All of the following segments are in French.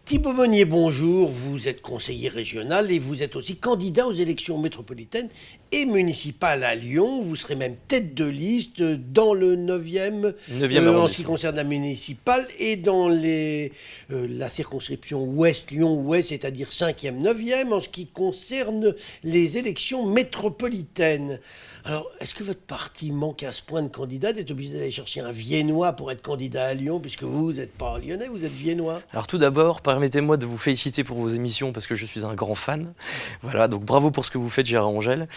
Thibaut Meunier, bonjour. Vous êtes conseiller régional et vous êtes aussi candidat aux élections métropolitaines et municipales à Lyon. Vous serez même tête de liste dans le 9e, en ce qui concerne la municipale et dans la circonscription Ouest, Lyon-Ouest, c'est-à-dire 5e, 9e, en ce qui concerne les élections métropolitaines. Alors, est-ce que votre parti manque à ce point de candidat d'être obligé d'aller chercher un Viennois pour être candidat à Lyon, puisque vous n'êtes pas lyonnais, vous êtes Viennois? Alors tout d'abord, permettez-moi de vous féliciter pour vos émissions parce que je suis un grand fan. Voilà, donc bravo pour ce que vous faites, Gérard Angel.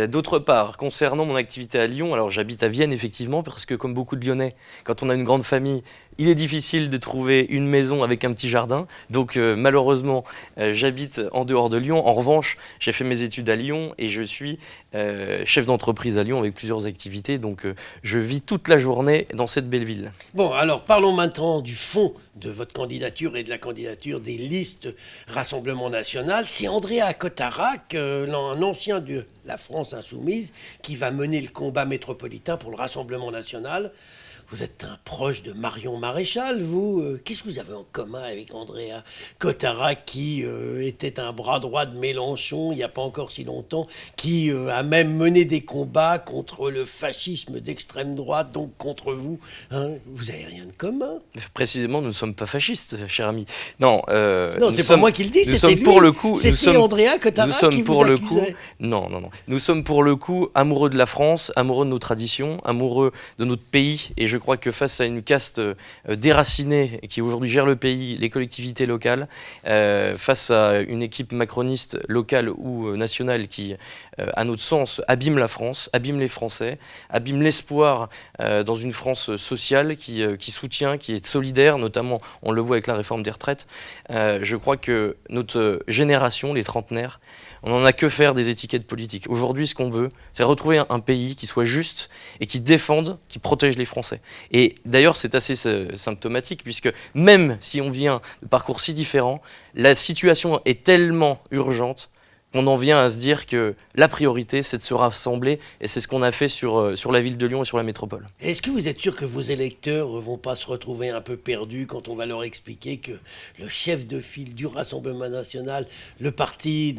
D'autre part, concernant mon activité à Lyon, alors j'habite à Vienne effectivement parce que comme beaucoup de Lyonnais, quand on a une grande famille, il est difficile de trouver une maison avec un petit jardin. Donc malheureusement, j'habite en dehors de Lyon. En revanche, j'ai fait mes études à Lyon et je suis chef d'entreprise à Lyon avec plusieurs activités. Donc je vis toute la journée dans cette belle ville. Bon, alors parlons maintenant du fond de votre candidature et de la candidature des listes Rassemblement National. C'est Andrea Cotarac, un ancien de la France Insoumise, qui va mener le combat métropolitain pour le Rassemblement National. Vous êtes un proche de Marion Maréchal, vous. Qu'est-ce que vous avez en commun avec Andrea Cotarac, qui était un bras droit de Mélenchon il n'y a pas encore si longtemps, qui a même mené des combats contre le fascisme d'extrême droite, donc contre vous, hein? Vous n'avez rien de commun. Précisément, nous ne sommes pas fascistes, cher ami. Non, c'est pas moi qui le dis, c'était lui. Pour le coup, c'était Andrea Cotarac qui vous accusait. Non. Nous sommes pour le coup amoureux de la France, amoureux de nos traditions, amoureux de notre pays. Et je crois que face à une caste déracinée qui aujourd'hui gère le pays, les collectivités locales, face à une équipe macroniste locale ou nationale qui, à notre sens, abîme la France, abîme les Français, abîme l'espoir dans une France sociale qui soutient, qui est solidaire, notamment on le voit avec la réforme des retraites. Je crois que notre génération, les trentenaires, on n'en a que faire des étiquettes politiques. Aujourd'hui, ce qu'on veut, c'est retrouver un pays qui soit juste et qui défende, qui protège les Français. Et d'ailleurs, c'est assez symptomatique, puisque même si on vient de parcours si différents, la situation est tellement urgente qu'on en vient à se dire que la priorité, c'est de se rassembler, et c'est ce qu'on a fait sur la ville de Lyon et sur la métropole. Est-ce que vous êtes sûr que vos électeurs ne vont pas se retrouver un peu perdus quand on va leur expliquer que le chef de file du Rassemblement National, le parti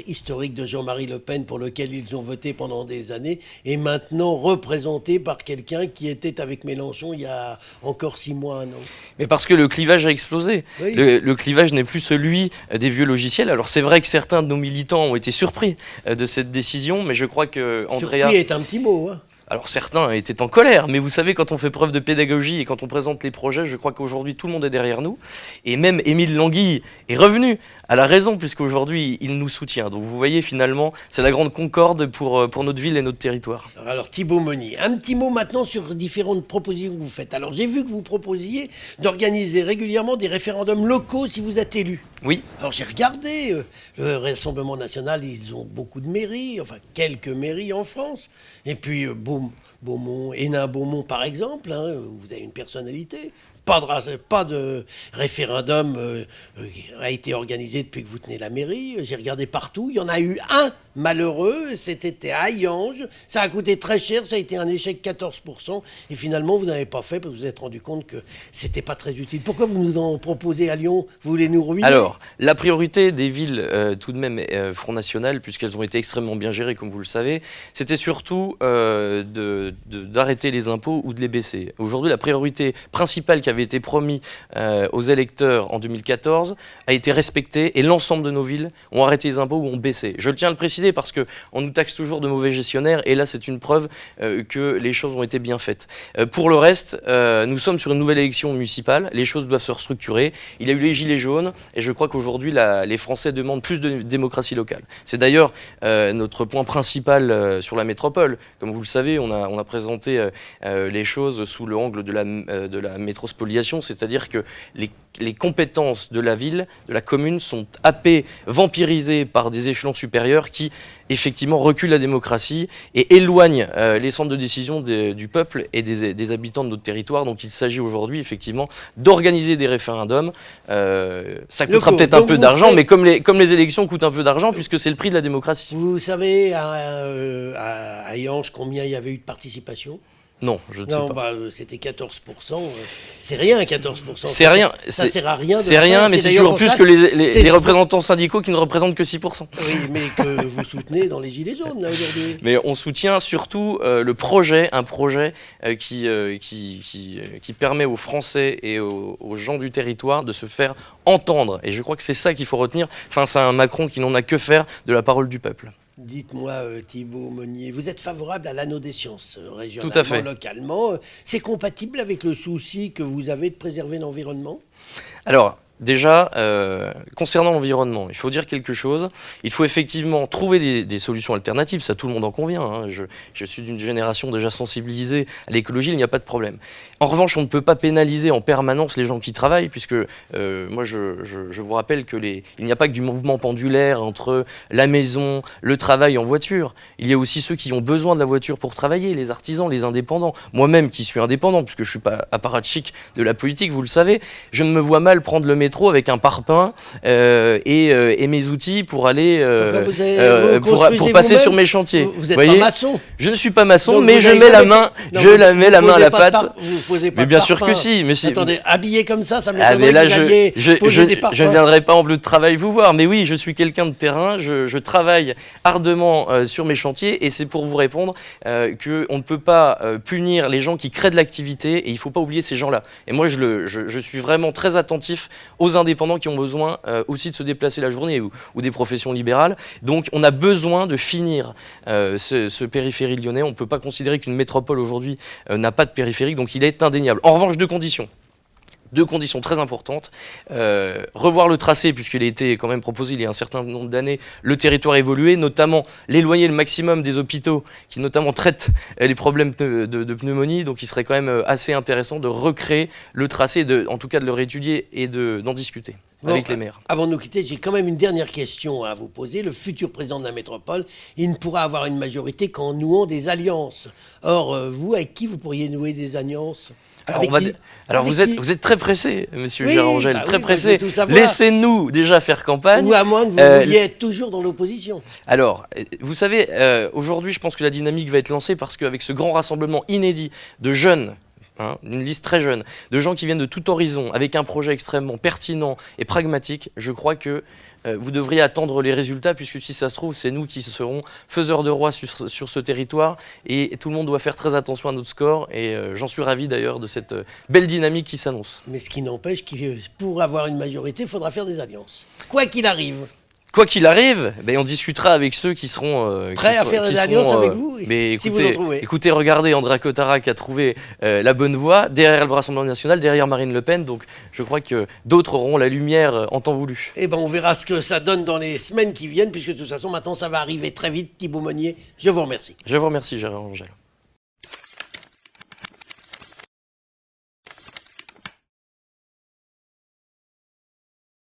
historique de Jean-Marie Le Pen, pour lequel ils ont voté pendant des années, est maintenant représenté par quelqu'un qui était avec Mélenchon il y a encore 6 mois, non? Mais parce que le clivage a explosé. Oui. Le clivage n'est plus celui des vieux logiciels. Alors c'est vrai que certains de nos militants ont été surpris de cette décision, mais je crois que Andrea... Surpris est un petit mot, hein. Alors certains étaient en colère, mais vous savez, quand on fait preuve de pédagogie et quand on présente les projets, je crois qu'aujourd'hui tout le monde est derrière nous. Et même Émile Languille est revenu à la raison, puisqu'aujourd'hui il nous soutient. Donc vous voyez, finalement, c'est la grande concorde pour notre ville et notre territoire. Alors Thibaut Meunier, un petit mot maintenant sur différentes propositions que vous faites. Alors j'ai vu que vous proposiez d'organiser régulièrement des référendums locaux si vous êtes élu. Oui. Alors j'ai regardé, le Rassemblement National, ils ont beaucoup de mairies, enfin quelques mairies en France. Et puis Beaumont, Hénin-Beaumont par exemple, hein, vous avez une personnalité. Pas de référendum a été organisé depuis que vous tenez la mairie. J'ai regardé partout. Il y en a eu un malheureux. C'était à Hayange. Ça a coûté très cher. Ça a été un échec 14%. Et finalement, vous n'avez pas fait parce que vous vous êtes rendu compte que c'était pas très utile. Pourquoi vous nous en proposez à Lyon? Vous voulez nous ruiner? Alors, la priorité des villes, tout de même, Front National, puisqu'elles ont été extrêmement bien gérées, comme vous le savez, c'était surtout d'arrêter les impôts ou de les baisser. Aujourd'hui, la priorité principale qui avait été promis aux électeurs en 2014 a été respectée et l'ensemble de nos villes ont arrêté les impôts ou ont baissé. Je tiens à le préciser parce qu'on nous taxe toujours de mauvais gestionnaires et là c'est une preuve que les choses ont été bien faites. Pour le reste, nous sommes sur une nouvelle élection municipale, les choses doivent se restructurer. Il y a eu les gilets jaunes et je crois qu'aujourd'hui les Français demandent plus de démocratie locale. C'est d'ailleurs notre point principal sur la métropole. Comme vous le savez, on a présenté les choses sous l'angle de la métropolitisation, c'est-à-dire que les compétences de la ville, de la commune, sont happées, vampirisées par des échelons supérieurs qui, effectivement, reculent la démocratie et éloignent les centres de décision du peuple et des habitants de notre territoire. Donc il s'agit aujourd'hui, effectivement, d'organiser des référendums. Ça coûtera peut-être un peu d'argent, mais comme les élections coûtent un peu d'argent, puisque c'est le prix de la démocratie. Vous savez, à Hayange, combien il y avait eu de participation? Non, je ne sais Non, pas. c'était 14%. C'est rien, 14%. C'est rien. Ça sert à rien. C'est rien, mais c'est toujours plus que les représentants syndicaux qui ne représentent que 6%. Oui, mais que vous soutenez dans les Gilets jaunes, là, aujourd'hui. Mais on soutient surtout un projet qui permet aux Français et aux gens du territoire de se faire entendre. Et je crois que c'est ça qu'il faut retenir face à un Macron qui n'en a que faire de la parole du peuple. Dites-moi, Thibault Monnier, vous êtes favorable à l'anneau des sciences, régionalement, Tout à fait. localement. C'est compatible avec le souci que vous avez de préserver l'environnement ? Alors, déjà, concernant l'environnement, il faut dire quelque chose. Il faut effectivement trouver des solutions alternatives, ça tout le monde en convient. Hein. Je suis d'une génération déjà sensibilisée à l'écologie, il n'y a pas de problème. En revanche, on ne peut pas pénaliser en permanence les gens qui travaillent, puisque moi je vous rappelle qu'il n'y a pas que du mouvement pendulaire entre la maison, le travail en voiture. Il y a aussi ceux qui ont besoin de la voiture pour travailler, les artisans, les indépendants. Moi-même qui suis indépendant, puisque je ne suis pas apparatchik de la politique, vous le savez, je ne me vois mal prendre le métro avec un parpaing et mes outils pour aller pour passer sur mes chantiers. Vous êtes pas maçon. Je ne suis pas maçon, Donc mais je mets la main à la pâte. Mais bien sûr que si. Mais attendez, habillé comme ça m'étonnerait que vous alliez poser des parpaings. Je ne viendrai pas en bleu de travail vous voir, mais oui, je suis quelqu'un de terrain, je travaille ardemment sur mes chantiers et c'est pour vous répondre qu'on ne peut pas punir les gens qui créent de l'activité et il ne faut pas oublier ces gens-là. Et moi, je suis vraiment très attentif aux indépendants qui ont besoin aussi de se déplacer la journée ou des professions libérales. Donc on a besoin de finir ce périphérique lyonnais. On ne peut pas considérer qu'une métropole aujourd'hui n'a pas de périphérique, donc il est indéniable. En revanche, deux conditions très importantes. Revoir le tracé, puisqu'il a été quand même proposé il y a un certain nombre d'années, le territoire évolué, notamment l'éloigner le maximum des hôpitaux qui notamment traitent les problèmes de pneumonie. Donc il serait quand même assez intéressant de recréer le tracé, en tout cas de le réétudier et d'en discuter avec les maires. Avant de nous quitter, j'ai quand même une dernière question à vous poser. Le futur président de la métropole, il ne pourra avoir une majorité qu'en nouant des alliances. Or, vous, avec qui vous pourriez nouer des alliances ? Alors vous êtes très pressé, monsieur Gérard-Angel, très oui, pressé. Laissez-nous déjà faire campagne. Ou à moins que vous vouliez être toujours dans l'opposition. Alors, vous savez, aujourd'hui, je pense que la dynamique va être lancée parce qu'avec ce grand rassemblement inédit de jeunes, une liste très jeune, de gens qui viennent de tout horizon, avec un projet extrêmement pertinent et pragmatique, je crois que vous devriez attendre les résultats, puisque si ça se trouve, c'est nous qui serons faiseurs de roi sur ce territoire, et tout le monde doit faire très attention à notre score, et j'en suis ravi d'ailleurs de cette belle dynamique qui s'annonce. Mais ce qui n'empêche que pour avoir une majorité, il faudra faire des alliances, quoi qu'il arrive. Quoi qu'il arrive, on discutera avec ceux qui seront prêts à faire des alliances avec vous, mais si vous en trouvez. Écoutez, regardez, Andréa Cotarac a trouvé la bonne voie derrière le Rassemblement national, derrière Marine Le Pen. Donc je crois que d'autres auront la lumière en temps voulu. Eh ben, on verra ce que ça donne dans les semaines qui viennent, puisque de toute façon, maintenant, ça va arriver très vite. Thibault Monnier, je vous remercie. Je vous remercie, Gérard-Angel.